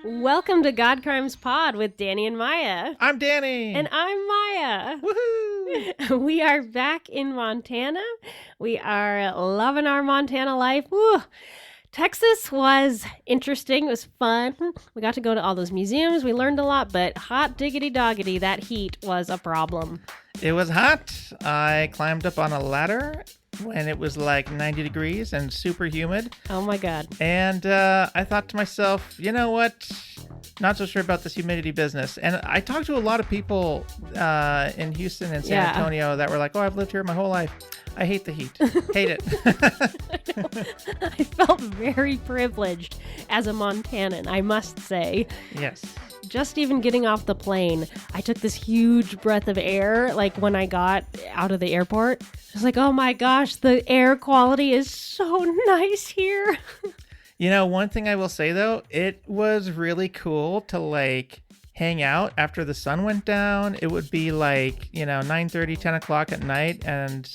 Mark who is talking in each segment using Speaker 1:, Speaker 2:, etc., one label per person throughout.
Speaker 1: Welcome to God Crimes Pod with Danny and Maya.
Speaker 2: I'm Danny.
Speaker 1: And I'm Maya.
Speaker 2: Woohoo!
Speaker 1: We are back in Montana. We are loving our Montana life. Woo! Texas was interesting. It was fun. We got to go to all those museums. We learned a lot, but hot diggity doggity, that heat was a problem.
Speaker 2: It was hot. I climbed up on a ladder when it was like 90 degrees and super humid.
Speaker 1: Oh my God.
Speaker 2: And I thought to myself, you know what? Not so sure about this humidity business. And I talked to a lot of people in Houston and San Antonio that were like, oh, I've lived here my whole life. I hate the heat. Hate it.
Speaker 1: I felt very privileged as a Montanan, I must say.
Speaker 2: Yes.
Speaker 1: Just even getting off the plane, I took this huge breath of air, like when I got out of the airport. I was like, oh my gosh, the air quality is so nice here.
Speaker 2: You know, one thing I will say, though, it was really cool to, like, hang out after the sun went down. It would be, like, 9:30, 10 o'clock at night, and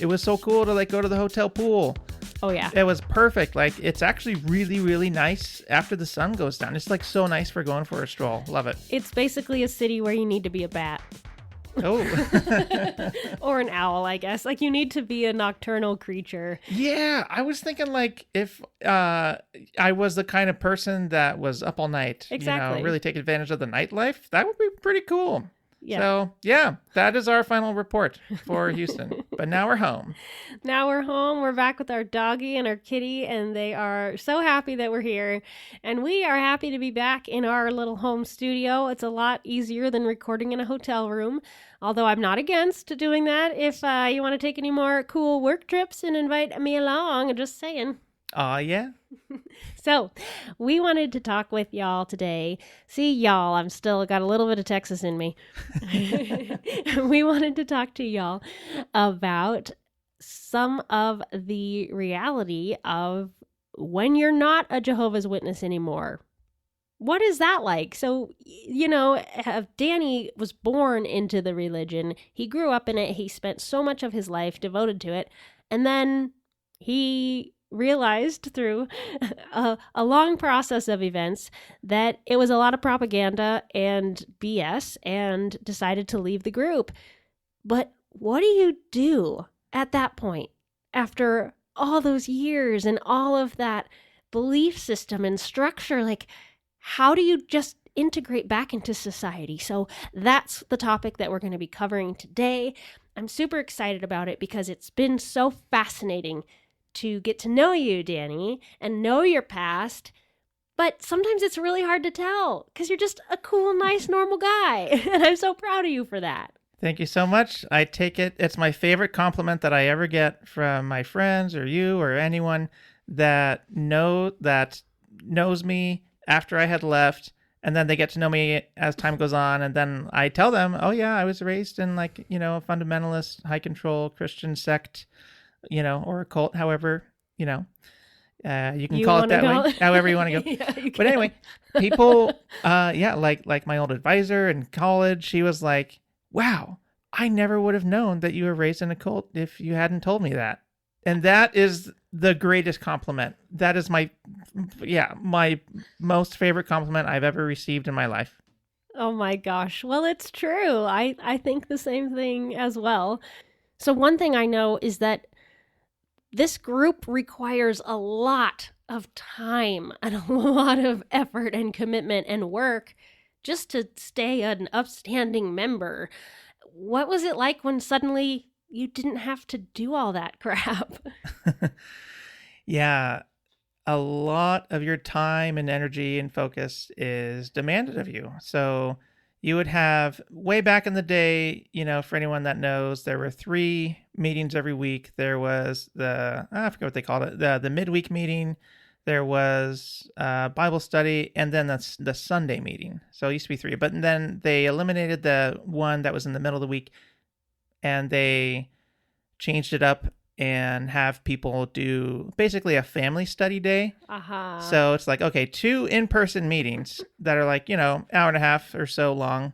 Speaker 2: it was so cool to, like, go to the hotel pool.
Speaker 1: Oh, yeah.
Speaker 2: It was perfect. Like, it's actually really, really nice after the sun goes down. It's, like, so nice for going for a stroll. Love it.
Speaker 1: It's basically a city where you need to be a bat.
Speaker 2: Oh.
Speaker 1: Or an owl, I guess. Like, you need to be a nocturnal creature.
Speaker 2: Yeah, I was thinking, like, if I was the kind of person that was up all night,
Speaker 1: Exactly.
Speaker 2: really take advantage of the nightlife, that would be pretty cool.
Speaker 1: Yeah.
Speaker 2: So, yeah, that is our final report for Houston. But now we're home.
Speaker 1: Now we're home. We're back with our doggy and our kitty, and they are so happy that we're here. And we are happy to be back in our little home studio. It's a lot easier than recording in a hotel room, although I'm not against doing that. If you want to take any more cool work trips and invite me along, I'm just saying.
Speaker 2: Aw, yeah.
Speaker 1: So, we wanted to talk with y'all today. See, y'all, I'm still got a little bit of Texas in me. We wanted to talk to y'all about some of the reality of when you're not a Jehovah's Witness anymore. What is that like? So, Danny was born into the religion. He grew up in it. He spent so much of his life devoted to it. And then he realized through a long process of events that it was a lot of propaganda and BS and decided to leave the group. But what do you do at that point after all those years and all of that belief system and structure? Like, how do you just integrate back into society? So that's the topic that we're going to be covering today. I'm super excited about it because it's been so fascinating to get to know you, Danny, and know your past. But sometimes it's really hard to tell because you're just a cool, nice, normal guy. And I'm so proud of you for that.
Speaker 2: Thank you so much. I take it. It's my favorite compliment that I ever get from my friends or you or anyone that knows me after I had left. And then they get to know me as time goes on. And then I tell them, oh, yeah, I was raised in a fundamentalist, high control Christian sect, or a cult, however, you can call it that way, however you want to go.
Speaker 1: Yeah,
Speaker 2: but anyway, people, like my old advisor in college, she was like, wow, I never would have known that you were raised in a cult if you hadn't told me that. And that is the greatest compliment. That is my most favorite compliment I've ever received in my life.
Speaker 1: Oh my gosh. Well, it's true. I think the same thing as well. So one thing I know is that this group requires a lot of time and a lot of effort and commitment and work just to stay an upstanding member. What was it like when suddenly you didn't have to do all that crap?
Speaker 2: Yeah, a lot of your time and energy and focus is demanded of you. So you would have, way back in the day, for anyone that knows, there were 3 meetings every week. There was I forget what they called it, the midweek meeting. There was Bible study, and then the Sunday meeting. So it used to be 3. But then they eliminated the one that was in the middle of the week, and they changed it up and have people do basically a family study day.
Speaker 1: Uh-huh.
Speaker 2: So it's like, okay, 2 in-person meetings that are like, hour and a half or so long.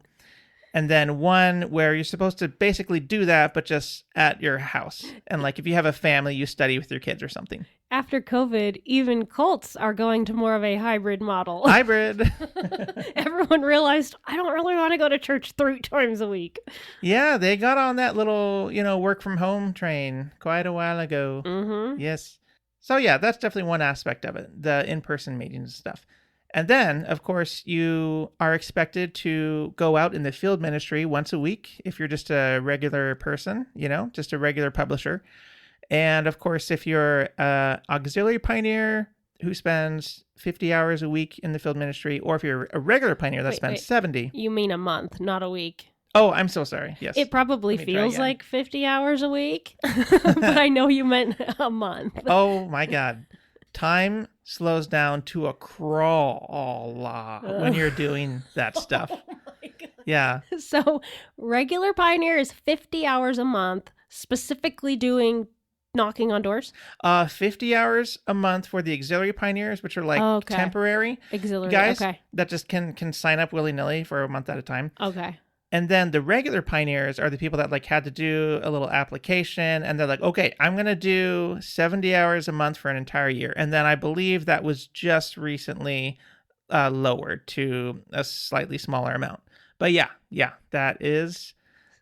Speaker 2: and then one where you're supposed to basically do that, but just at your house. And like if you have a family, you study with your kids or something.
Speaker 1: After COVID, even cults are going to more of a hybrid model.
Speaker 2: Hybrid.
Speaker 1: Everyone realized, I don't really want to go to church 3 times a week.
Speaker 2: Yeah, they got on that little, work from home train quite a while ago.
Speaker 1: Mm-hmm.
Speaker 2: Yes. So yeah, that's definitely one aspect of it, the in-person meetings and stuff. And then, of course, you are expected to go out in the field ministry once a week if you're just a regular person, just a regular publisher. And of course, if you're an auxiliary pioneer who spends 50 hours a week in the field ministry, or if you're a regular pioneer that spends 70.
Speaker 1: You mean a month, not a week.
Speaker 2: Oh, I'm so sorry. Yes.
Speaker 1: It probably feels like 50 hours a week, but I know you meant a month.
Speaker 2: Oh my God. Time slows down to a crawl when you're doing that stuff.
Speaker 1: Oh my God.
Speaker 2: Yeah.
Speaker 1: So regular pioneer is 50 hours a month, specifically doing knocking on doors?
Speaker 2: 50 hours a month for the auxiliary pioneers, which are like temporary
Speaker 1: auxiliary
Speaker 2: guys that just can sign up willy-nilly for a month at a time.
Speaker 1: Okay.
Speaker 2: And then the regular pioneers are the people that like had to do a little application, and they're like, okay, I'm going to do 70 hours a month for an entire year. And then I believe that was just recently lowered to a slightly smaller amount. But yeah, that is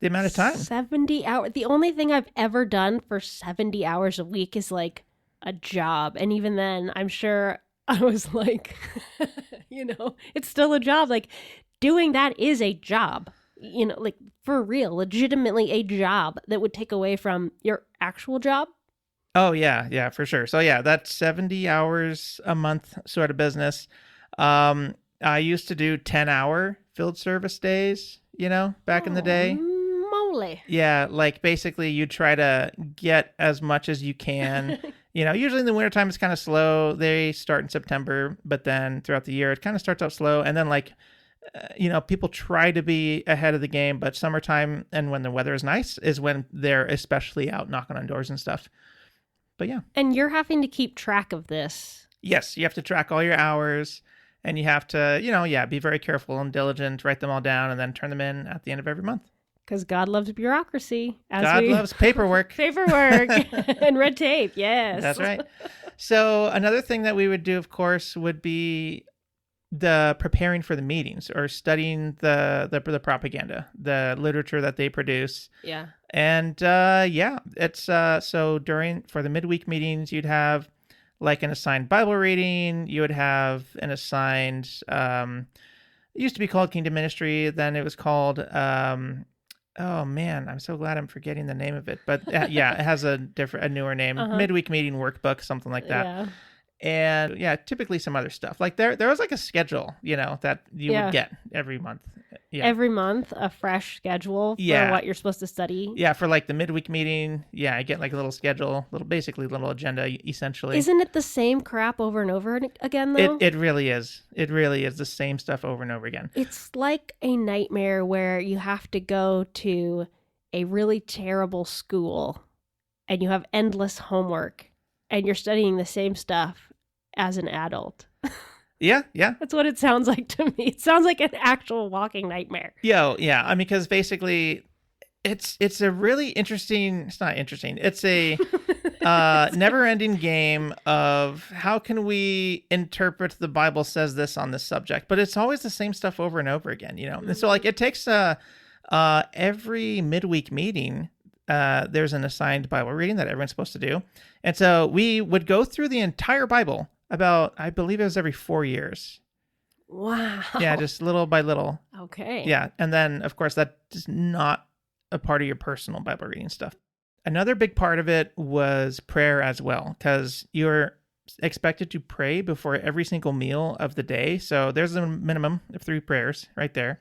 Speaker 2: the amount of time.
Speaker 1: 70 hours. The only thing I've ever done for 70 hours a week is like a job. And even then, I'm sure I was like, it's still a job. Like doing that is a job, like for real, legitimately a job that would take away from your actual job.
Speaker 2: Oh, yeah, for sure. So yeah, that's 70 hours a month sort of business. I used to do 10-hour field service days, back in the day.
Speaker 1: Moly.
Speaker 2: Yeah, like basically you try to get as much as you can. Usually in the wintertime it's kind of slow. They start in September, but then throughout the year it kind of starts out slow. And then people try to be ahead of the game, but summertime and when the weather is nice is when they're especially out knocking on doors and stuff. But yeah.
Speaker 1: And you're having to keep track of this.
Speaker 2: Yes, you have to track all your hours. And you have to, be very careful and diligent, write them all down, and then turn them in at the end of every month.
Speaker 1: Because God loves bureaucracy.
Speaker 2: God loves paperwork.
Speaker 1: Paperwork and red tape, yes.
Speaker 2: That's right. So another thing that we would do, of course, would be the preparing for the meetings or studying the propaganda, the literature that they produce.
Speaker 1: Yeah.
Speaker 2: And it's so for the midweek meetings, you'd have like an assigned Bible reading. You would have an assigned, it used to be called Kingdom Ministry. Then it was called, oh man, I'm so glad I'm forgetting the name of it. But it has a newer name, midweek meeting workbook, something like that. Yeah. And typically some other stuff. Like there was like a schedule, that you would get every month. Yeah.
Speaker 1: Every month, a fresh schedule for what you're supposed to study.
Speaker 2: Yeah, for like the midweek meeting. Yeah, I get like a little schedule, basically little agenda, essentially.
Speaker 1: Isn't it the same crap over and over again, though?
Speaker 2: It really is. It really is the same stuff over and over again.
Speaker 1: It's like a nightmare where you have to go to a really terrible school and you have endless homework and you're studying the same stuff as an adult.
Speaker 2: Yeah.
Speaker 1: That's what it sounds like to me. It sounds like an actual walking nightmare.
Speaker 2: Yeah. I mean, because basically it's a really interesting, it's not interesting. It's a never-ending game of how can we interpret the Bible says this on this subject, but it's always the same stuff over and over again, And so like it takes every midweek meeting, there's an assigned Bible reading that everyone's supposed to do. And so we would go through the entire Bible about, I believe it was every 4 years.
Speaker 1: Wow.
Speaker 2: Yeah, just little by little.
Speaker 1: Okay.
Speaker 2: Yeah, and then, of course, that is not a part of your personal Bible reading stuff. Another big part of it was prayer as well, because you're expected to pray before every single meal of the day. So there's a minimum of 3 prayers right there.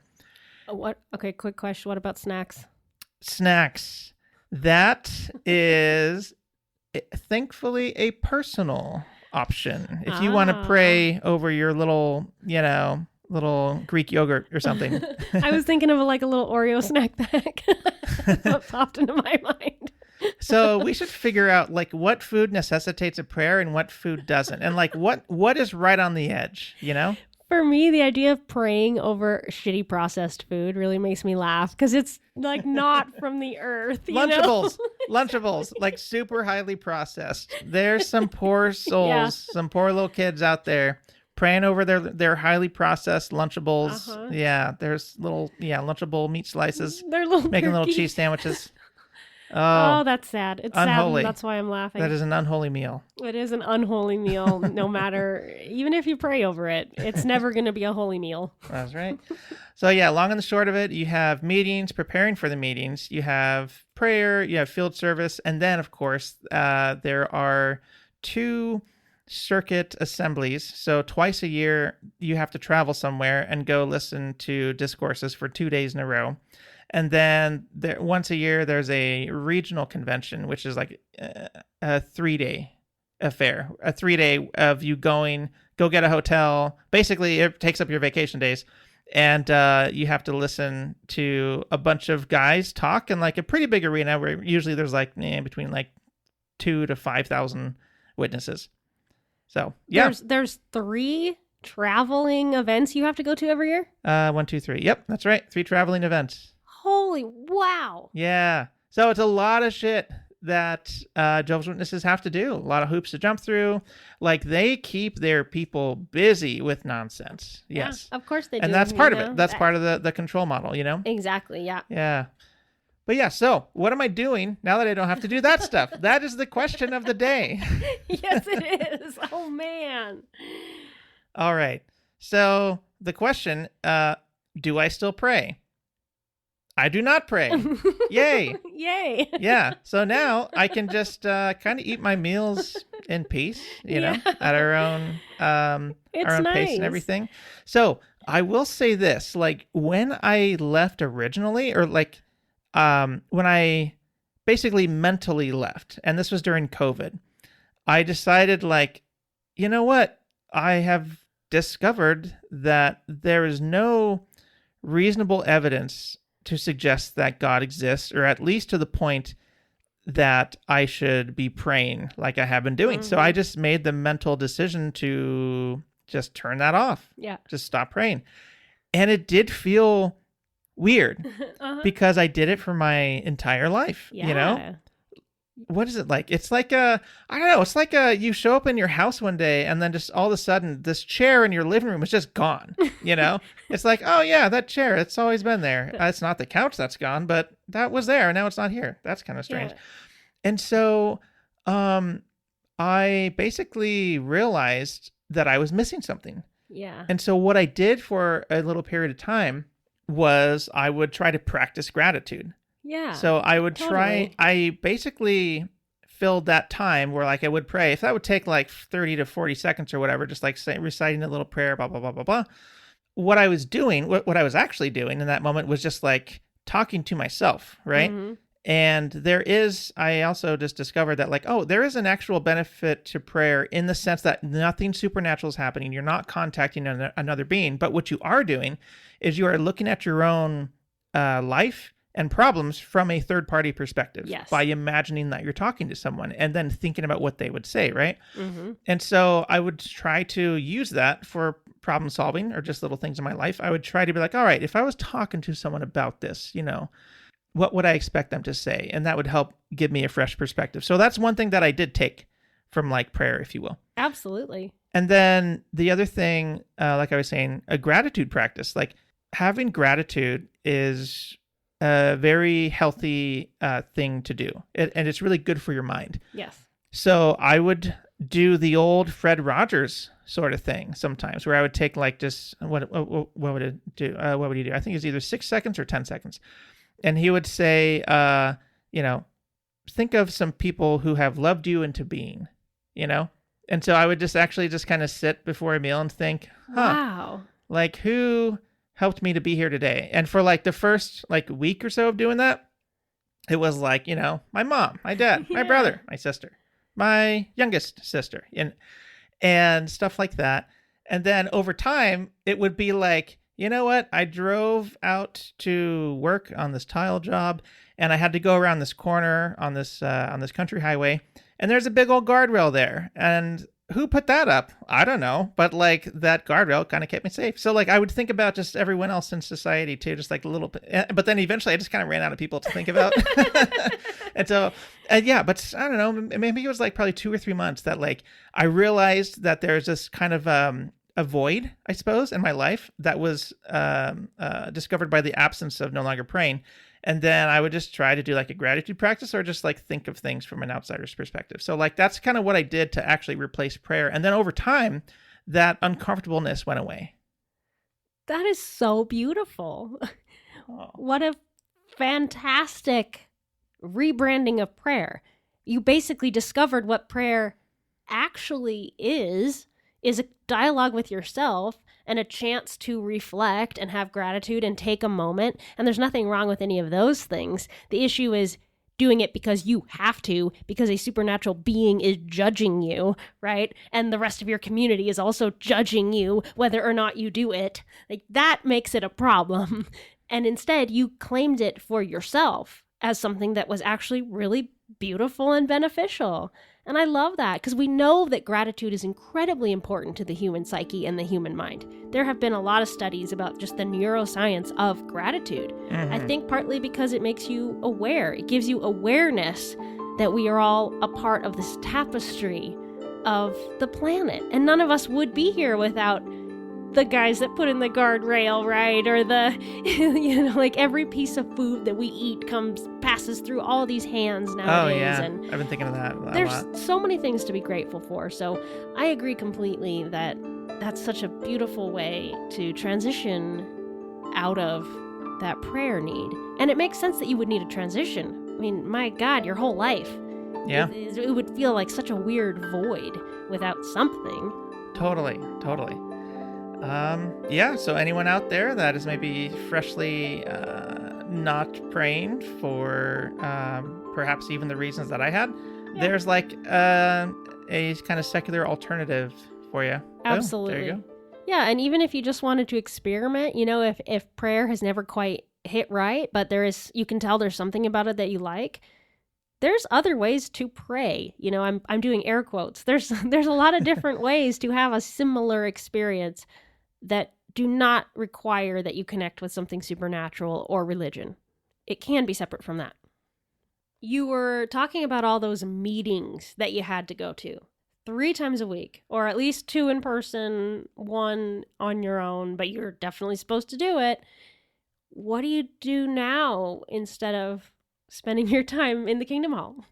Speaker 1: What? Okay, quick question. What about snacks?
Speaker 2: Snacks. That is, thankfully, a personal option. If you want to pray over your little Greek yogurt or something.
Speaker 1: I was thinking of like a little Oreo snack bag. That's what popped into my mind.
Speaker 2: So we should figure out like what food necessitates a prayer and what food doesn't. And like what is right on the edge,
Speaker 1: For me, the idea of praying over shitty processed food really makes me laugh because it's like not from the earth.
Speaker 2: Lunchables, Lunchables, like super highly processed. There's some poor souls, some poor little kids out there praying over their highly processed Lunchables.
Speaker 1: Uh-huh.
Speaker 2: Yeah, there's little Lunchable meat slices.
Speaker 1: They're little
Speaker 2: making
Speaker 1: turkey.
Speaker 2: little cheese sandwiches.
Speaker 1: Oh, that's sad. It's
Speaker 2: unholy.
Speaker 1: sad. That's why I'm laughing.
Speaker 2: That is an unholy meal.
Speaker 1: It is an unholy meal, no matter, even if you pray over it, it's never going to be a holy meal.
Speaker 2: That's right. So yeah, long and the short of it, you have meetings, preparing for the meetings, you have prayer, you have field service, and then of course, there are 2 circuit assemblies. So twice a year, you have to travel somewhere and go listen to discourses for 2 days in a row. And then once a year, there's a regional convention, which is like a 3-day affair, a 3-day of you go get a hotel. Basically, it takes up your vacation days. And you have to listen to a bunch of guys talk in like a pretty big arena where usually there's like between like 2,000 to 5,000 witnesses. So, yeah.
Speaker 1: There's 3 traveling events you have to go to every year?
Speaker 2: 1, 2, 3. Yep, that's right. 3 traveling events.
Speaker 1: Holy wow.
Speaker 2: Yeah. So it's a lot of shit that Jehovah's Witnesses have to do. A lot of hoops to jump through. Like, they keep their people busy with nonsense. Yes.
Speaker 1: Yeah, of course they do.
Speaker 2: And that's part of it. That's part of the control model,
Speaker 1: Exactly, yeah.
Speaker 2: Yeah. But yeah, so what am I doing now that I don't have to do that stuff? That is the question of the day.
Speaker 1: Yes, it is. Oh, man.
Speaker 2: All right. So the question, do I still pray? I do not pray. Yay.
Speaker 1: Yay.
Speaker 2: Yeah. So now I can just kind of eat my meals in peace, at our own pace and everything. So I will say this, like when I left originally, or like when I basically mentally left, and this was during COVID, I decided like, you know what? I have discovered that there is no reasonable evidence to suggest that God exists, or at least to the point that I should be praying like I have been doing. Mm-hmm. So I just made the mental decision to just turn that off.
Speaker 1: Yeah.
Speaker 2: Just stop praying. And it did feel weird because I did it for my entire life, What is it like? It's like I don't know. It's like you show up in your house one day and then just all of a sudden this chair in your living room is just gone, It's like, oh yeah, that chair, it's always been there. It's not the couch that's gone, but that was there and now it's not here. That's kind of strange. Yeah. And so I basically realized that I was missing something.
Speaker 1: Yeah.
Speaker 2: And so what I did for a little period of time was I would try to practice gratitude.
Speaker 1: Yeah.
Speaker 2: So I would I basically filled that time where like I would pray. If that would take like 30 to 40 seconds or whatever, just like reciting a little prayer, blah, blah, blah, blah, blah. What I was doing, what I was actually doing in that moment was just like talking to myself, right? Mm-hmm. And I also just discovered that like, there is an actual benefit to prayer in the sense that nothing supernatural is happening. You're not contacting another being, but what you are doing is you are looking at your own life and problems from a third-party perspective.
Speaker 1: Yes.
Speaker 2: By imagining that you're talking to someone and then thinking about what they would say, right?
Speaker 1: Mm-hmm.
Speaker 2: And so I would try to use that for problem solving or just little things in my life. I would try to be like, all right, if I was talking to someone about this, what would I expect them to say? And that would help give me a fresh perspective. So that's one thing that I did take from like prayer, if you will.
Speaker 1: Absolutely.
Speaker 2: And then the other thing, like I was saying, a gratitude practice. Like having gratitude is a very healthy thing to do. And it's really good for your mind.
Speaker 1: Yes.
Speaker 2: So I would do the old Fred Rogers sort of thing sometimes where I would take like just, what would it do? What would he do? I think it's either 6 seconds or 10 seconds. And he would say, think of some people who have loved you into being, And so I would just kind of sit before a meal and think,
Speaker 1: wow,
Speaker 2: like who helped me to be here today? And for like the first like week or so of doing that, it was like, my mom, my dad, my brother, my sister, my youngest sister, and stuff like that. And then over time, it would be like, you know what? I drove out to work on this tile job, and I had to go around this corner on this country highway, and there's a big old guardrail there. And who put that up? I don't know. But like that guardrail kind of kept me safe. So like I would think about just everyone else in society too, just like a little bit. But then eventually I just kind of ran out of people to think about. And so, yeah, but I don't know, maybe it was like probably 2 or 3 months that like I realized that there's this kind of a void, I suppose, in my life that was discovered by the absence of no longer praying. And then I would just try to do like a gratitude practice or just like think of things from an outsider's perspective. So like that's kind of what I did to actually replace prayer. And then over time, that uncomfortableness went away.
Speaker 1: That is so beautiful.
Speaker 2: Oh.
Speaker 1: What a fantastic rebranding of prayer. You basically discovered what prayer actually is a dialogue with yourself and a chance to reflect and have gratitude and take a moment. And there's nothing wrong with any of those things. The issue is doing it because you have to, because a supernatural being is judging you, right? And the rest of your community is also judging you whether or not you do it. Like that makes it a problem. And instead you claimed it for yourself as something that was actually really beautiful and beneficial. And I love that because we know that gratitude is incredibly important to the human psyche and the human mind. There have been a lot of studies about just the neuroscience of gratitude. Mm-hmm. I think partly because it makes you aware. It gives you awareness that we are all a part of this tapestry of the planet. And none of us would be here without the guys that put in the guardrail, right? Or the, like every piece of food that we eat passes through all these hands nowadays.
Speaker 2: Oh, yeah.
Speaker 1: And
Speaker 2: I've been thinking of that a lot.
Speaker 1: There's so many things to be grateful for. So I agree completely that that's such a beautiful way to transition out of that prayer need. And it makes sense that you would need a transition. I mean, my God, your whole life.
Speaker 2: Yeah.
Speaker 1: It would feel like such a weird void without something.
Speaker 2: Totally. Yeah, so anyone out there that is maybe freshly not praying for perhaps even the reasons that I had, there's like a kind of secular alternative for you.
Speaker 1: Absolutely.
Speaker 2: Oh, there you go.
Speaker 1: Yeah, and even if you just wanted to experiment, if prayer has never quite hit right, but you can tell there's something about it that you like, there's other ways to pray. I'm doing air quotes. There's a lot of different ways to have a similar experience that do not require that you connect with something supernatural or religion. It can be separate from that. You were talking about all those meetings that you had to go to 3 times a week, or at least 2 in person, 1 on your own, but you're definitely supposed to do it. What do you do now instead of spending your time in the Kingdom Hall?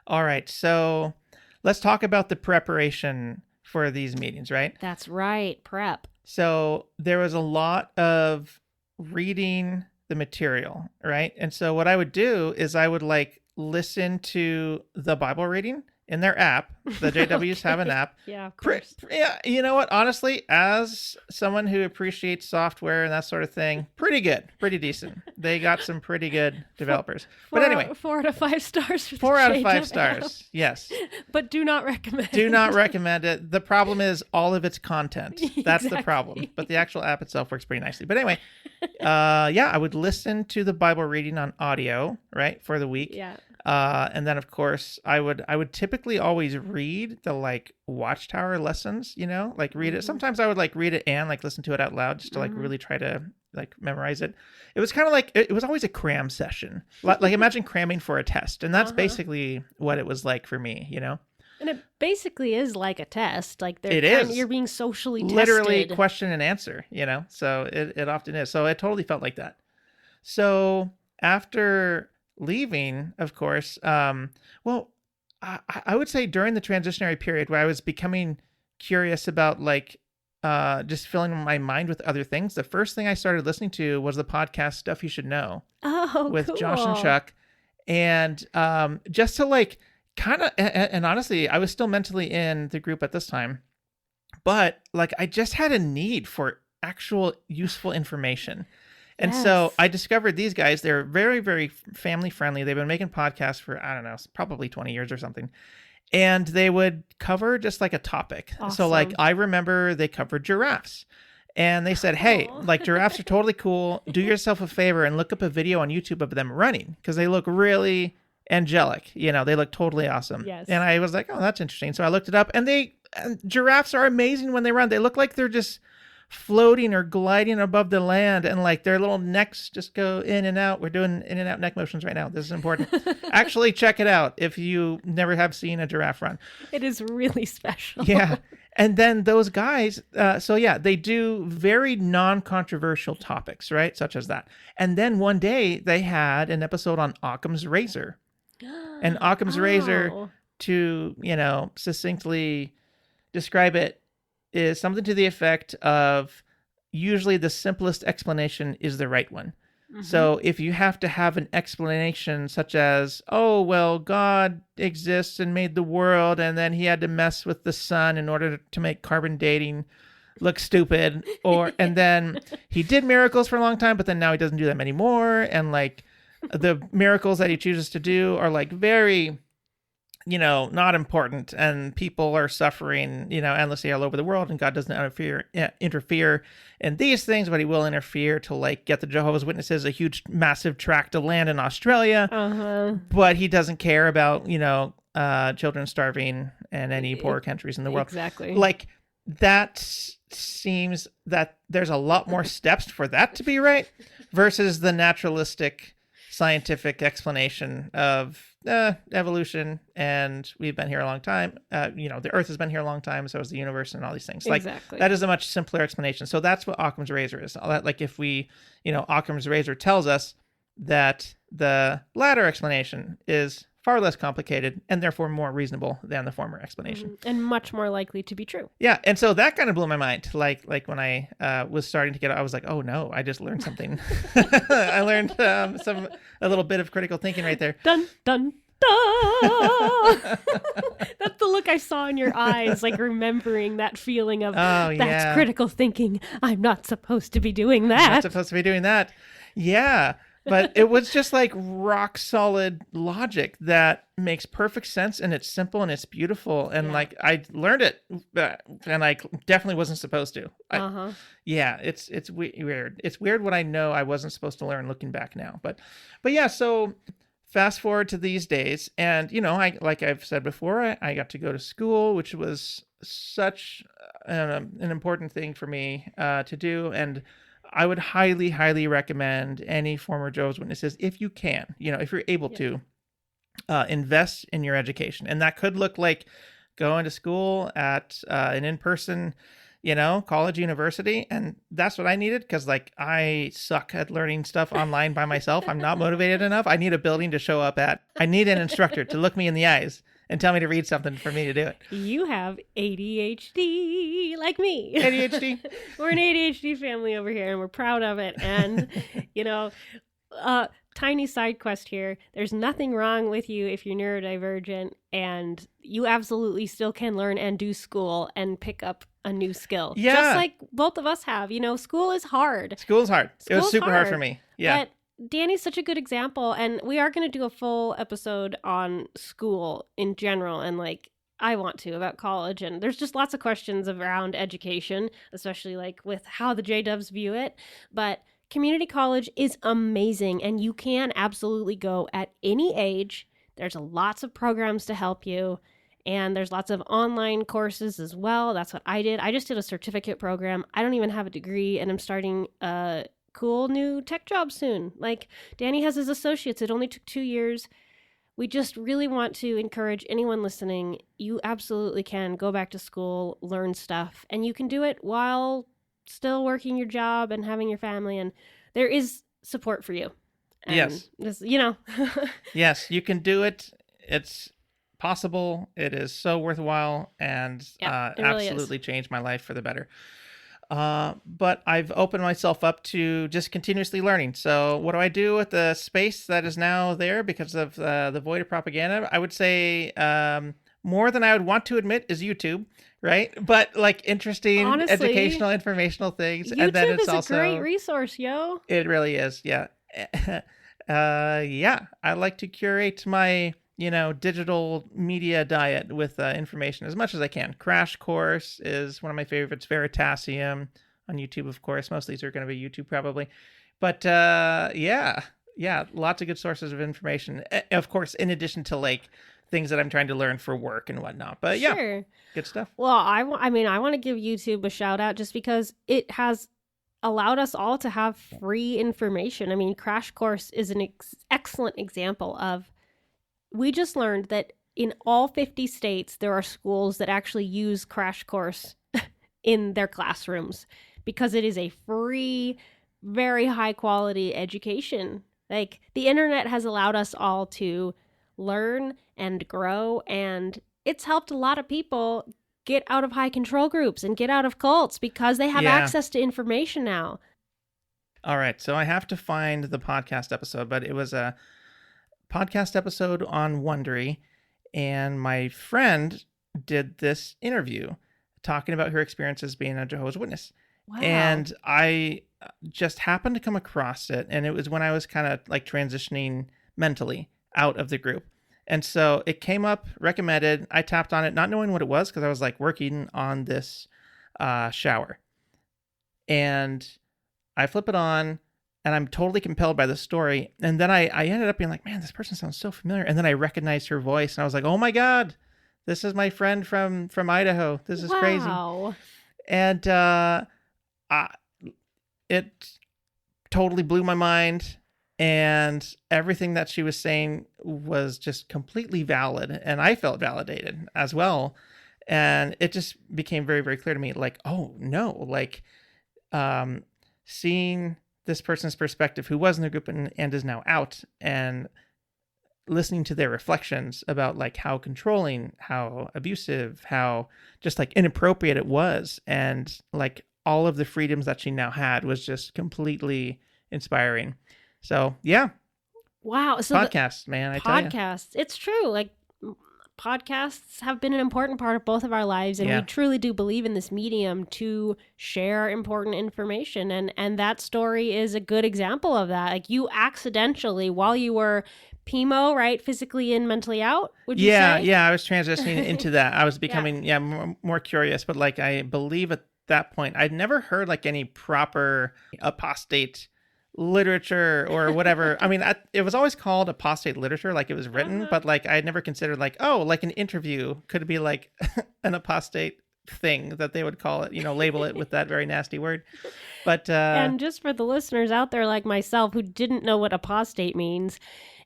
Speaker 2: All right, so let's talk about the preparation for these meetings, right?
Speaker 1: That's right, prep.
Speaker 2: So there was a lot of reading the material, right? And so what I would do is I would like listen to the Bible reading in their app. The JWs have an app.
Speaker 1: Yeah, of course.
Speaker 2: Yeah, you know what? Honestly, as someone who appreciates software and that sort of thing, pretty good, pretty decent. They got some pretty good developers. But anyway,
Speaker 1: 4 out of 5 stars.
Speaker 2: 4 out of 5 stars. Yes.
Speaker 1: But do not recommend.
Speaker 2: Do not recommend it. The problem is all of its content. That's
Speaker 1: Exactly.
Speaker 2: the problem. But the actual app itself works pretty nicely. But anyway, I would listen to the Bible reading on audio, right, for the week.
Speaker 1: Yeah.
Speaker 2: And then of course I would typically always read the like Watchtower lessons, like read it. Sometimes I would like read it and like listen to it out loud just to like really try to like memorize it. It was kind of like, it was always a cram session. Like imagine cramming for a test. And that's basically what it was like for me,
Speaker 1: And it basically is like a test. Like
Speaker 2: it is.
Speaker 1: You're being socially
Speaker 2: literally
Speaker 1: tested.
Speaker 2: Question and answer, so it often is. So it totally felt like that. So after leaving, of course, I would say during the transitionary period where I was becoming curious about like just filling my mind with other things, the first thing I started listening to was the podcast Stuff You Should Know with
Speaker 1: cool.
Speaker 2: Josh and Chuck. And just to like kind of, and honestly, I was still mentally in the group at this time, but like I just had a need for actual useful information. And so I discovered these guys. They're very, very family friendly. They've been making podcasts for, I don't know, probably 20 years or something. And they would cover just like a topic.
Speaker 1: Awesome.
Speaker 2: So like I remember they covered giraffes. And they said, hey, like giraffes are totally cool. Do yourself a favor and look up a video on YouTube of them running because they look really angelic. They look totally awesome.
Speaker 1: Yes.
Speaker 2: And I was like, oh, that's interesting. So I looked it up and they And giraffes are amazing when they run. They look like they're just floating or gliding above the land, and like their little necks just go in and out. We're doing in and out neck motions right now. This is important. Actually, check it out if you never have seen a giraffe run.
Speaker 1: It is really special.
Speaker 2: Yeah. And then those guys, they do very non-controversial topics, right? Such as that. And then one day they had an episode on Occam's razor. And Occam's razor, to, succinctly describe it, is something to the effect of usually the simplest explanation is the right one. Mm-hmm. So if you have to have an explanation such as, oh, well, God exists and made the world, and then he had to mess with the sun in order to make carbon dating look stupid, and then he did miracles for a long time, but then now he doesn't do them anymore. And like the miracles that he chooses to do are like very, not important, and people are suffering, endlessly all over the world, and God doesn't interfere in these things, but he will interfere to like get the Jehovah's Witnesses a huge, massive tract of land in Australia. But he doesn't care about, children starving in any poor countries in the world.
Speaker 1: Exactly.
Speaker 2: Like that seems that there's a lot more steps for that to be right versus the naturalistic scientific explanation of evolution, and we've been here a long time. The Earth has been here a long time, so has the universe and all these things. Like
Speaker 1: exactly.
Speaker 2: That is a much simpler explanation. So that's what Occam's razor is. Like if we, Occam's razor tells us that the latter explanation is far less complicated and therefore more reasonable than the former explanation,
Speaker 1: and much more likely to be true.
Speaker 2: Yeah, and so that kind of blew my mind. Like when I was starting to get, I was like, oh no, I just learned something. I learned a little bit of critical thinking right there.
Speaker 1: Dun dun dun. That's the look I saw in your eyes, like remembering that feeling of that's critical thinking. I'm not supposed to be doing that.
Speaker 2: I'm not supposed to be doing that. Yeah. But it was just like rock solid logic that makes perfect sense, and it's simple and it's beautiful. And like I learned it, and I definitely wasn't supposed to. It's weird. It's weird what I know I wasn't supposed to learn looking back now. But yeah, so fast forward to these days, and I, like I've said before, I got to go to school, which was such an important thing for me to do. And I would highly, highly recommend any former Jehovah's Witnesses, if you can, if you're able to, invest in your education. And that could look like going to school at an in-person, college, university. And that's what I needed, because like I suck at learning stuff online by myself. I'm not motivated enough. I need a building to show up at. I need an instructor to look me in the eyes and tell me to read something for me to do it.
Speaker 1: You have ADHD like me.
Speaker 2: ADHD.
Speaker 1: We're an ADHD family over here, and we're proud of it. And, tiny side quest here. There's nothing wrong with you if you're neurodivergent, and you absolutely still can learn and do school and pick up a new skill.
Speaker 2: Yeah.
Speaker 1: Just like both of us have. School is hard.
Speaker 2: School is hard. It was super hard for me. Yeah.
Speaker 1: But Danny's such a good example, and we are going to do a full episode on school in general, and like I want to, about college, and there's just lots of questions around education, especially like with how the J-Dubs view it. But community college is amazing, and you can absolutely go at any age. There's lots of programs to help you, and there's lots of online courses as well. That's what I did. I just did a certificate program. I don't even have a degree, and I'm starting a cool new tech job soon. Like Danny has his associates. It only took 2 years. We just really want to encourage anyone listening. You absolutely can go back to school, learn stuff, and you can do it while still working your job and having your family, and there is support for you. And
Speaker 2: yes.
Speaker 1: This,
Speaker 2: Yes, you can do it. It's possible. It is so worthwhile, and really absolutely changed my life for the better. But I've opened myself up to just continuously learning. So what do I do with the space that is now there because of the void of propaganda? I would say more than I would want to admit is YouTube, right? But like interesting, honestly, educational, informational things.
Speaker 1: YouTube
Speaker 2: and then it's
Speaker 1: is also a great resource, yo.
Speaker 2: It really is, yeah. I like to curate my digital media diet with information as much as I can. Crash Course is one of my favorites. Veritasium on YouTube, of course. Most of these are going to be YouTube probably. But lots of good sources of information. Of course, in addition to like things that I'm trying to learn for work and whatnot. But yeah,
Speaker 1: Sure.
Speaker 2: good stuff.
Speaker 1: Well, I want to give YouTube a shout out just because it has allowed us all to have free information. I mean, Crash Course is an excellent example of, we just learned that in all 50 states, there are schools that actually use Crash Course in their classrooms because it is a free, very high quality education. Like, the internet has allowed us all to learn and grow, and it's helped a lot of people get out of high control groups and get out of cults because they have access to information now.
Speaker 2: All right, so I have to find the podcast episode, but it was a podcast episode on Wondery, and my friend did this interview talking about her experiences being a Jehovah's Witness.
Speaker 1: Wow.
Speaker 2: And I just happened to come across it, and it was when I was kind of like transitioning mentally out of the group. And so it came up, recommended. I tapped on it, not knowing what it was because I was like working on this shower. And I flip it on, and I'm totally compelled by the story. And then I ended up being like, man, this person sounds so familiar. And then I recognized her voice, and I was like, oh my God, this is my friend from Idaho. This is crazy. And it totally blew my mind. And everything that she was saying was just completely valid. And I felt validated as well. And it just became very, very clear to me, like, oh no, like seeing this person's perspective who was in the group and is now out, and listening to their reflections about like how controlling, how abusive, how just like inappropriate it was. And like all of the freedoms that she now had was just completely inspiring. So, yeah.
Speaker 1: Wow. So
Speaker 2: podcasts, man, I tell you.
Speaker 1: Podcasts. It's true. Like, podcasts have been an important part of both of our lives, and we truly do believe in this medium to share important information. And that story is a good example of that. Like, you accidentally, while you were PMO, right, physically in, mentally out, would you say?
Speaker 2: Yeah, I was transitioning into that. I was becoming more curious, but like I believe at that point, I'd never heard like any proper apostate literature or whatever. I mean, it was always called apostate literature, like it was written, but like I had never considered like, oh, like an interview could be like an apostate thing that they would call it, label it with that very nasty word. But
Speaker 1: and just for the listeners out there like myself who didn't know what apostate means,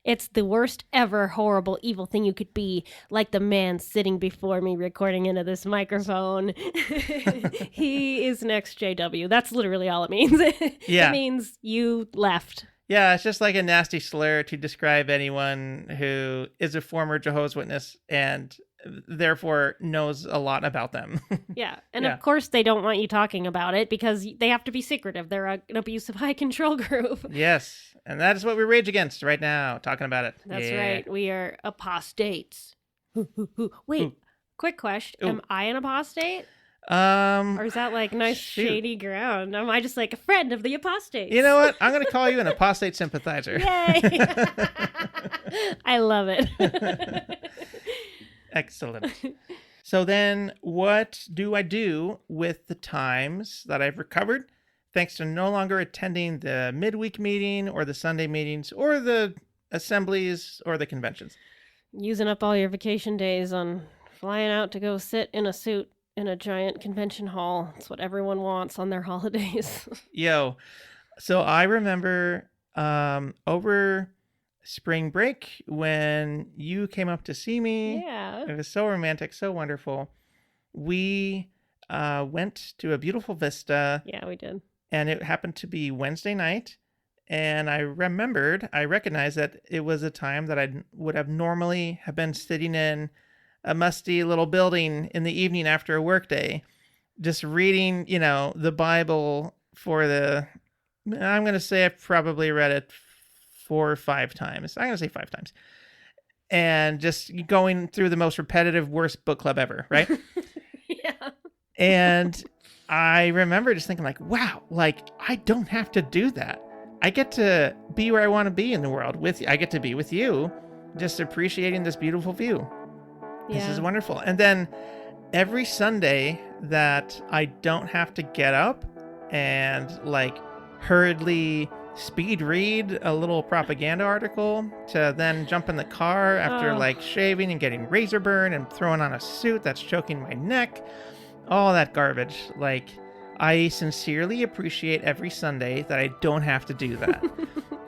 Speaker 1: it's the worst ever horrible evil thing you could be, like the man sitting before me recording into this microphone. He is next JW. That's literally all it means.
Speaker 2: Yeah.
Speaker 1: It means you left.
Speaker 2: Yeah, it's just like a nasty slur to describe anyone who is a former Jehovah's Witness and therefore knows a lot about them.
Speaker 1: Yeah. And of course they don't want you talking about it because they have to be secretive. They're an abusive high control group.
Speaker 2: Yes. And that is what we rage against right now, talking about it.
Speaker 1: That's right. We are apostates. Wait, quick question. Am I an apostate? Or is that like nice shady ground? Am I just like a friend of the apostates?
Speaker 2: You know what? I'm going to call you an apostate sympathizer.
Speaker 1: Yay! I love it.
Speaker 2: Excellent. So then what do I do with the times that I've recovered, thanks to no longer attending the midweek meeting or the Sunday meetings or the assemblies or the conventions?
Speaker 1: Using up all your vacation days on flying out to go sit in a suit in a giant convention hall. It's what everyone wants on their holidays.
Speaker 2: Yo, so I remember over spring break when you came up to see me.
Speaker 1: Yeah.
Speaker 2: It was so romantic, so wonderful. We went to a beautiful vista.
Speaker 1: Yeah, we did.
Speaker 2: And it happened to be Wednesday night. And I recognized that it was a time that I would have normally have been sitting in a musty little building in the evening after a work day, just reading, the Bible I'm going to say I've probably read it 4 or 5 times. I'm going to say 5 times. And just going through the most repetitive, worst book club ever, right?
Speaker 1: Yeah.
Speaker 2: And I remember just thinking like, wow, like I don't have to do that. I get to be where I want to be in the world with you. I get to be with you, just appreciating this beautiful view. Yeah. This is wonderful. And then every Sunday that I don't have to get up and like hurriedly speed read a little propaganda article to then jump in the car after like shaving and getting razor burn and throwing on a suit that's choking my neck. All that garbage. Like, I sincerely appreciate every Sunday that I don't have to do that.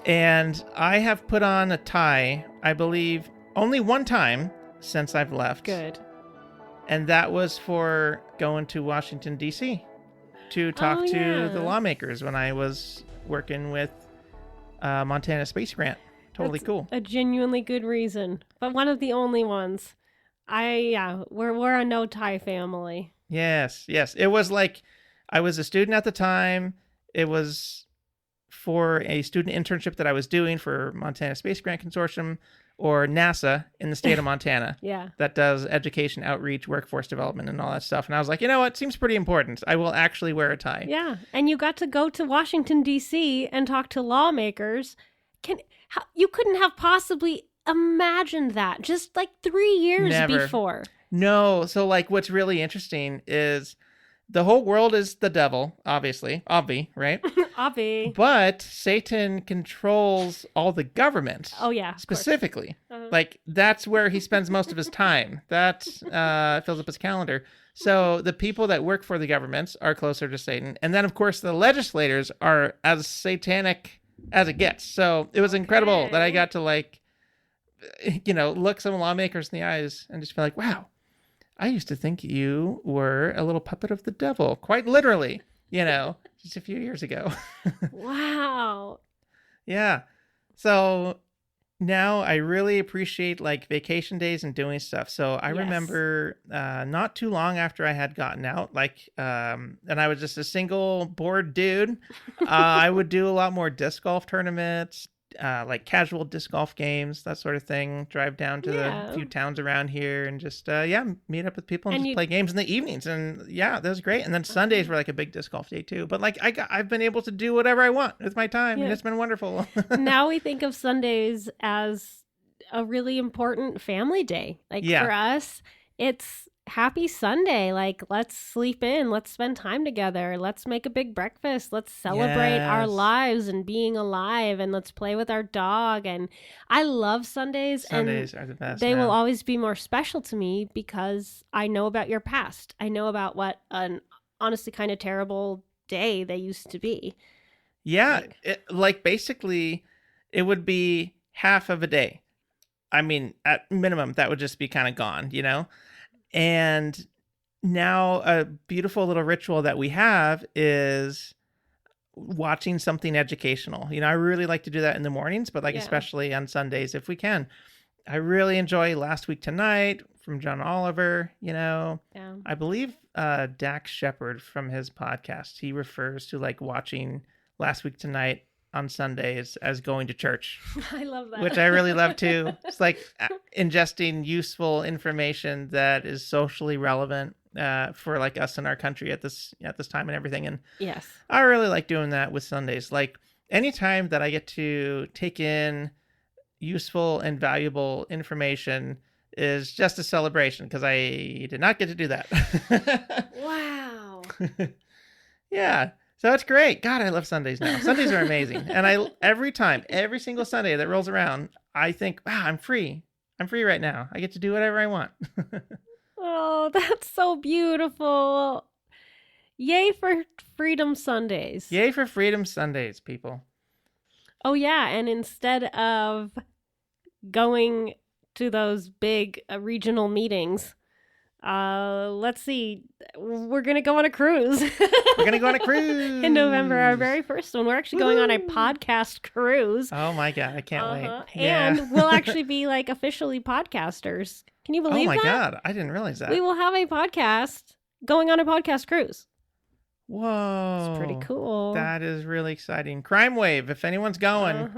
Speaker 2: And I have put on a tie, I believe, only one time since I've left.
Speaker 1: Good.
Speaker 2: And that was for going to Washington, D.C. to talk to the lawmakers when I was working with Montana Space Grant. Totally cool.
Speaker 1: A genuinely good reason, but one of the only ones. We're a no tie family.
Speaker 2: Yes. It was like I was a student at the time. It was for a student internship that I was doing for Montana Space Grant Consortium, or NASA in the state of Montana.
Speaker 1: Yeah.
Speaker 2: That does education, outreach, workforce development, and all that stuff. And I was like, you know what? Seems pretty important. I will actually wear a tie.
Speaker 1: Yeah. And you got to go to Washington, D.C. and talk to lawmakers. You couldn't have possibly imagined that just like 3 years before.
Speaker 2: No. So like what's really interesting is the whole world is the devil, obviously. Obvi, right?
Speaker 1: Obvi.
Speaker 2: But Satan controls all the government.
Speaker 1: Oh, yeah.
Speaker 2: Specifically. Like, that's where he spends most of his time. That fills up his calendar. So the people that work for the governments are closer to Satan. And then, of course, the legislators are as satanic as it gets. So it was incredible that I got to, like, look some lawmakers in the eyes and just be like, wow. I used to think you were a little puppet of the devil, quite literally, just a few years ago.
Speaker 1: Wow.
Speaker 2: Yeah. So now I really appreciate like vacation days and doing stuff. So I remember not too long after I had gotten out, and I was just a single bored dude, I would do a lot more disc golf tournaments, like casual disc golf games, that sort of thing. Drive down to the few towns around here and just meet up with people and just play games in the evenings. And that was great. And then Sundays were like a big disc golf day too. But like I've been able to do whatever I want with my time, and it's been wonderful.
Speaker 1: Now we think of Sundays as a really important family day. Like for us, it's happy Sunday. Like, let's sleep in, let's spend time together, let's make a big breakfast, let's celebrate our lives and being alive, and let's play with our dog. And I love Sundays.
Speaker 2: Sundays are the best.
Speaker 1: They will always be more special to me because I know about your past. I know about what an honestly kind of terrible day they used to be.
Speaker 2: Yeah, basically it would be half of a day. I mean, at minimum, that would just be kind of gone, And now a beautiful little ritual that we have is watching something educational. I really like to do that in the mornings, but especially on Sundays if we can. I really enjoy Last Week Tonight from John Oliver. I believe Dax Shepard from his podcast, he refers to like watching Last Week Tonight on Sundays as going to church.
Speaker 1: I love that.
Speaker 2: Which I really love too. It's like ingesting useful information that is socially relevant for like us in our country at this time and everything. And
Speaker 1: yes,
Speaker 2: I really like doing that with Sundays. Like anytime that I get to take in useful and valuable information is just a celebration, because I did not get to do that.
Speaker 1: Wow.
Speaker 2: Yeah. So it's great. God, I love Sundays now. Sundays are amazing. And every single Sunday that rolls around, I think, wow, I'm free. I'm free right now. I get to do whatever I want.
Speaker 1: Oh, that's so beautiful. Yay for Freedom Sundays.
Speaker 2: Yay for Freedom Sundays, people.
Speaker 1: Oh, yeah. And instead of going to those big regional meetings, let's see. We're going to go on a cruise.
Speaker 2: We're going to go on a cruise.
Speaker 1: In November, our very first one. We're actually going on a podcast cruise.
Speaker 2: Oh my God, I can't wait.
Speaker 1: Yeah. And we'll actually be like officially podcasters. Can you believe that?
Speaker 2: Oh my God, I didn't realize that.
Speaker 1: We will have a podcast going on a podcast cruise.
Speaker 2: Whoa.
Speaker 1: It's pretty cool.
Speaker 2: That is really exciting. Crime Wave, if anyone's going.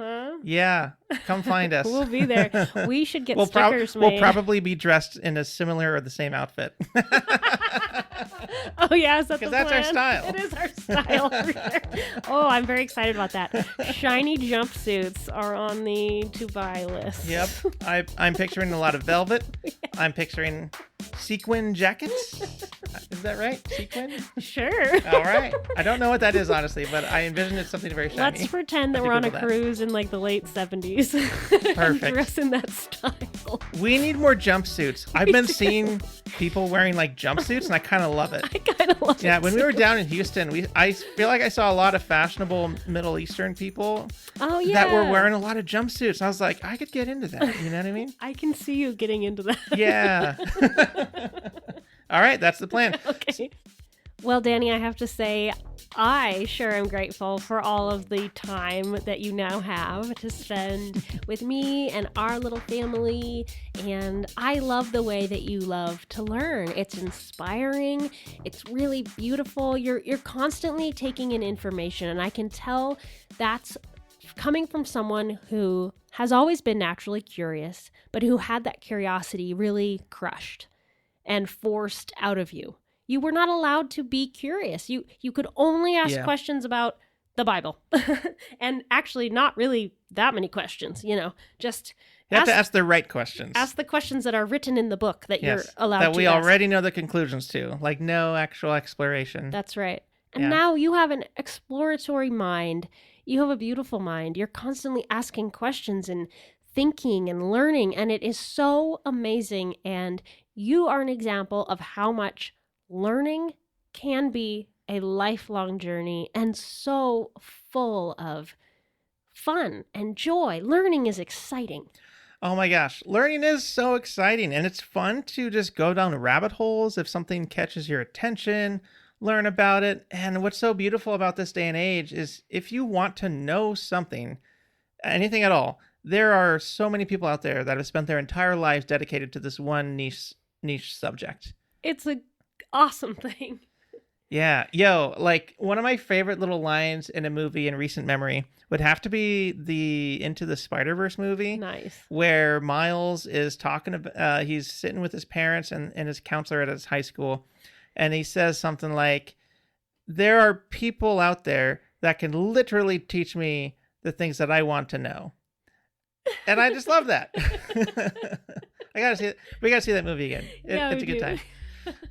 Speaker 2: Yeah, come find us.
Speaker 1: We'll be there. We should get stickers made.
Speaker 2: We'll probably be dressed in a similar or the same outfit.
Speaker 1: Oh, yeah, is that the plan?
Speaker 2: Because that's our style.
Speaker 1: It is our style. Oh, I'm very excited about that. Shiny jumpsuits are on the to-buy list.
Speaker 2: Yep. I'm picturing a lot of velvet. Yeah. I'm picturing sequin jackets. Is that right? Sequin?
Speaker 1: Sure.
Speaker 2: All right. I don't know what that is, honestly, but I envision it's something very shiny.
Speaker 1: Let's pretend that we're on a cruise in like the late 70s.
Speaker 2: Perfect.
Speaker 1: And dress in that style.
Speaker 2: We need more jumpsuits. I've been seeing people wearing like jumpsuits, and I kind of love it.
Speaker 1: I kind of love it.
Speaker 2: Yeah, when we were down in Houston, I feel like I saw a lot of fashionable Middle Eastern people that were wearing a lot of jumpsuits. I was like, I could get into that. You know what I mean?
Speaker 1: I can see you getting into that.
Speaker 2: Yeah. All right, that's the plan.
Speaker 1: Okay. Well, Danny, I have to say, I sure am grateful for all of the time that you now have to spend with me and our little family. And I love the way that you love to learn. It's inspiring. It's really beautiful. You're constantly taking in information, and I can tell that's coming from someone who has always been naturally curious, but who had that curiosity really crushed and forced out of you. You were not allowed to be curious. You could only ask questions about the Bible. And actually not really that many questions, just
Speaker 2: you have to ask the right questions.
Speaker 1: Ask the questions that are written in the book that you're allowed
Speaker 2: that
Speaker 1: to
Speaker 2: we
Speaker 1: ask.
Speaker 2: already know the conclusions to, like no actual exploration.
Speaker 1: That's right. And now you have an exploratory mind. You have a beautiful mind. You're constantly asking questions and thinking and learning, and it is so amazing. And you are an example of how much learning can be a lifelong journey and so full of fun and joy. Learning is exciting.
Speaker 2: Oh my gosh, learning is so exciting, and it's fun to just go down rabbit holes if something catches your attention, learn about it. And what's so beautiful about this day and age is if you want to know something, anything at all, there are so many people out there that have spent their entire lives dedicated to this one niche subject.
Speaker 1: It's an awesome thing.
Speaker 2: Yeah. Yo, like one of my favorite little lines in a movie in recent memory would have to be the Into the Spider-Verse movie.
Speaker 1: Nice.
Speaker 2: Where Miles is talking about, he's sitting with his parents and his counselor at his high school. And he says something like, there are people out there that can literally teach me the things that I want to know. And I just love that. I gotta see it. We gotta see that movie again. It's a good time.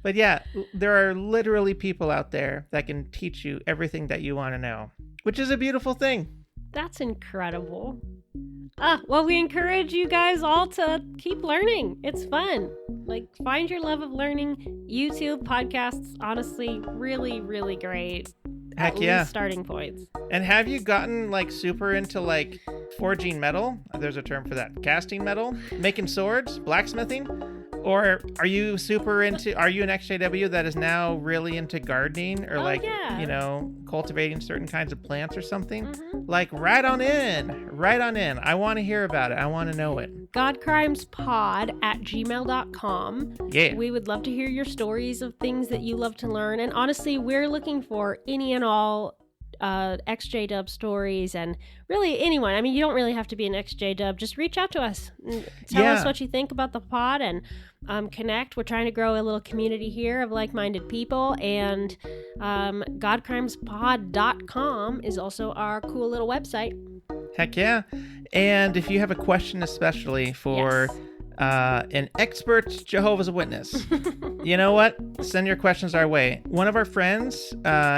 Speaker 2: But yeah, there are literally people out there that can teach you everything that you want to know, which is a beautiful thing.
Speaker 1: That's incredible. Well, we encourage you guys all to keep learning. It's fun. Like, find your love of learning. YouTube, podcasts, honestly, really, really great.
Speaker 2: Heck yeah.
Speaker 1: Starting points.
Speaker 2: And have you gotten like super into like forging metal? There's a term for that. Casting metal, making swords, blacksmithing? Or are you an XJW that is now really into gardening or cultivating certain kinds of plants or something?
Speaker 1: Mm-hmm.
Speaker 2: Like right on in. I want to hear about it. I want to know it.
Speaker 1: godcrimespod@gmail.com.
Speaker 2: Yeah.
Speaker 1: We would love to hear your stories of things that you love to learn. And honestly, we're looking for any and all XJW stories, and really anyone. I mean, you don't really have to be an XJW. Just reach out to us. Tell us what you think about the pod and connect. We're trying to grow a little community here of like-minded people, and godcrimespod.com is also our cool little website.
Speaker 2: Heck yeah. And if you have a question especially for an expert Jehovah's Witness, you know what? Send your questions our way. One of our friends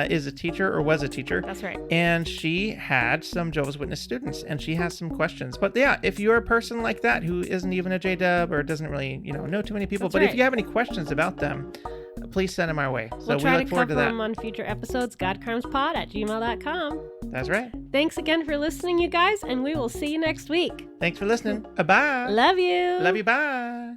Speaker 2: is a teacher or was a teacher.
Speaker 1: That's right.
Speaker 2: And she had some Jehovah's Witness students and she has some questions. But yeah, if you're a person like that who isn't even a JW or doesn't really, know too many people, if you have any questions about them, please send them our way. So
Speaker 1: we'll try
Speaker 2: we look forward to that.
Speaker 1: them on future episodes. godcrimespod@gmail.com.
Speaker 2: That's right.
Speaker 1: Thanks again for listening, you guys, and we will see you next week.
Speaker 2: Thanks for listening. Bye.
Speaker 1: Love you.
Speaker 2: Love you. Bye.